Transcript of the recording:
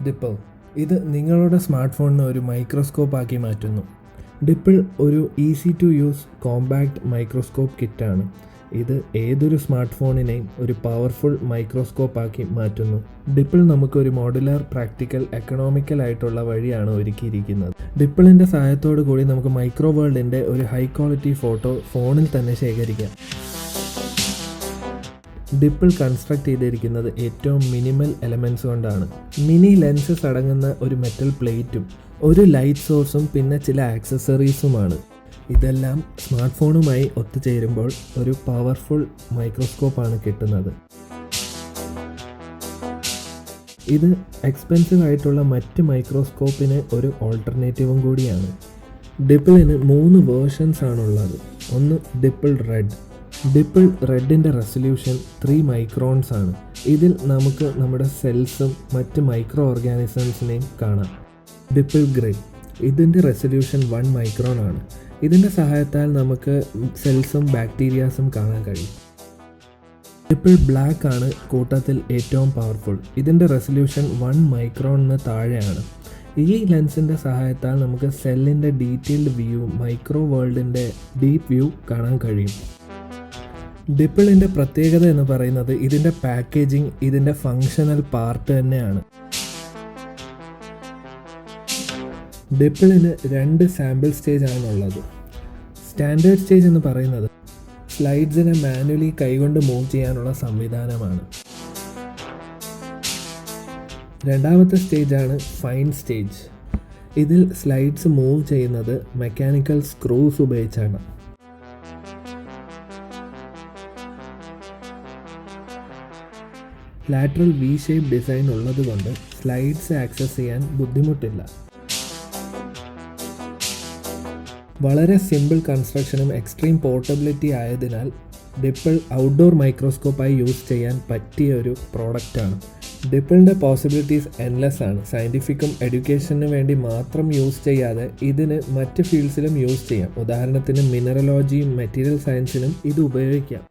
ഡിപ്പിൾ ഇത് നിങ്ങളുടെ സ്മാർട്ട് ഫോണിനെ ഒരു മൈക്രോസ്കോപ്പ് ആക്കി മാറ്റുന്നു. ഡിപ്പിൾ ഒരു easy to use compact microscope കിറ്റാണ്. ഇത് ഏതൊരു സ്മാർട്ട് ഫോണിനെയും ഒരു പവർഫുൾ മൈക്രോസ്കോപ്പ് ആക്കി മാറ്റുന്നു. ഡിപ്പിൾ നമുക്കൊരു മോഡുലാർ, പ്രാക്ടിക്കൽ, എക്കണോമിക്കൽ ആയിട്ടുള്ള വഴിയാണ് ഒരുക്കിയിരിക്കുന്നത്. ഡിപ്പിളിൻ്റെ സഹായത്തോടു കൂടി നമുക്ക് മൈക്രോ വേൾഡിൻ്റെ ഒരു ഹൈ ക്വാളിറ്റി ഫോട്ടോ ഫോണിൽ തന്നെ ശേഖരിക്കാം. ഡിപ്പിൾ കൺസ്ട്രക്ട് ചെയ്തിരിക്കുന്നത് ഏറ്റവും മിനിമൽ എലമെൻറ്റ്സ് കൊണ്ടാണ്. മിനി ലെൻസസ് അടങ്ങുന്ന ഒരു മെറ്റൽ പ്ലേറ്റും ഒരു ലൈറ്റ് സോഴ്സും പിന്നെ ചില ആക്സസറീസുമാണ്. ഇതെല്ലാം സ്മാർട്ട് ഫോണുമായി ഒത്തുചേരുമ്പോൾ ഒരു പവർഫുൾ മൈക്രോസ്കോപ്പാണ് കിട്ടുന്നത്. ഇത് എക്സ്പെൻസീവ് ആയിട്ടുള്ള മറ്റ് മൈക്രോസ്കോപ്പിന് ഒരു ഓൾട്ടർനേറ്റീവും കൂടിയാണ്. ഡിപ്പിളിന് 3 വേർഷൻസ് ആണുള്ളത്. ഒന്ന് ഡിപ്പിൾ റെഡ്. ഡിപ്പിൾ റെഡിൻ്റെ റെസൊല്യൂഷൻ 3 മൈക്രോൺസ് ആണ്. ഇതിൽ നമുക്ക് നമ്മുടെ സെൽസും മറ്റ് മൈക്രോ ഓർഗാനിസംസിനെയും കാണാം. ഡിപ്പിൾ ഗ്രേ. ഇതിൻ്റെ റെസൊല്യൂഷൻ 1 മൈക്രോൺ ആണ്. ഇതിൻ്റെ സഹായത്താൽ നമുക്ക് സെൽസും ബാക്ടീരിയാസും കാണാൻ കഴിയും. ഡിപ്പിൾ ബ്ലാക്ക് ആണ് കൂട്ടത്തിൽ ഏറ്റവും പവർഫുൾ. ഇതിൻ്റെ റെസൊല്യൂഷൻ 1 മൈക്രോണിന് താഴെയാണ്. ഈ ലെൻസിൻ്റെ സഹായത്താൽ നമുക്ക് സെല്ലിൻ്റെ ഡീറ്റെയിൽഡ് വ്യൂ, മൈക്രോ വേൾഡിൻ്റെ ഡീപ്പ് വ്യൂ കാണാൻ കഴിയും. ഡിപ്പിളിൻ്റെ പ്രത്യേകത എന്ന് പറയുന്നത് ഇതിൻ്റെ പാക്കേജിങ് ഇതിൻ്റെ ഫങ്ഷണൽ പാർട്ട് തന്നെയാണ്. ഡിപ്പിളിന് 2 സാമ്പിൾ സ്റ്റേജ് ആണുള്ളത്. സ്റ്റാൻഡേർഡ് സ്റ്റേജ് എന്ന് പറയുന്നത് സ്ലൈഡ്സിനെ മാനുവലി കൈകൊണ്ട് മൂവ് ചെയ്യാനുള്ള സംവിധാനമാണ്. രണ്ടാമത്തെ സ്റ്റേജാണ് ഫൈൻ സ്റ്റേജ്. ഇതിൽ സ്ലൈഡ്സ് മൂവ് ചെയ്യുന്നത് മെക്കാനിക്കൽ സ്ക്രൂസ് ഉപയോഗിച്ചാണ്. ലാറ്ററൽ വി ഷേപ്പ് ഡിസൈൻ ഉള്ളതുകൊണ്ട് സ്ലൈഡ്സ് ആക്സസ് ചെയ്യാൻ ബുദ്ധിമുട്ടില്ല. വളരെ സിമ്പിൾ കൺസ്ട്രക്ഷനും എക്സ്ട്രീം പോർട്ടബിലിറ്റി ആയതിനാൽ ഡിപ്പിൾ ഔട്ട്ഡോർ മൈക്രോസ്കോപ്പായി യൂസ് ചെയ്യാൻ പറ്റിയ ഒരു പ്രോഡക്റ്റാണ്. ഡിപ്പിളിൻ്റെ പോസിബിലിറ്റീസ് എൻലെസ് ആണ്. സയൻറ്റിഫിക്കും എഡ്യൂക്കേഷന് വേണ്ടി മാത്രം യൂസ് ചെയ്യാതെ ഇതിന് മറ്റ് ഫീൽഡ്സിലും യൂസ് ചെയ്യാം. ഉദാഹരണത്തിന് മിനറലോജിയും മെറ്റീരിയൽ സയൻസിനും ഇത് ഉപയോഗിക്കാം.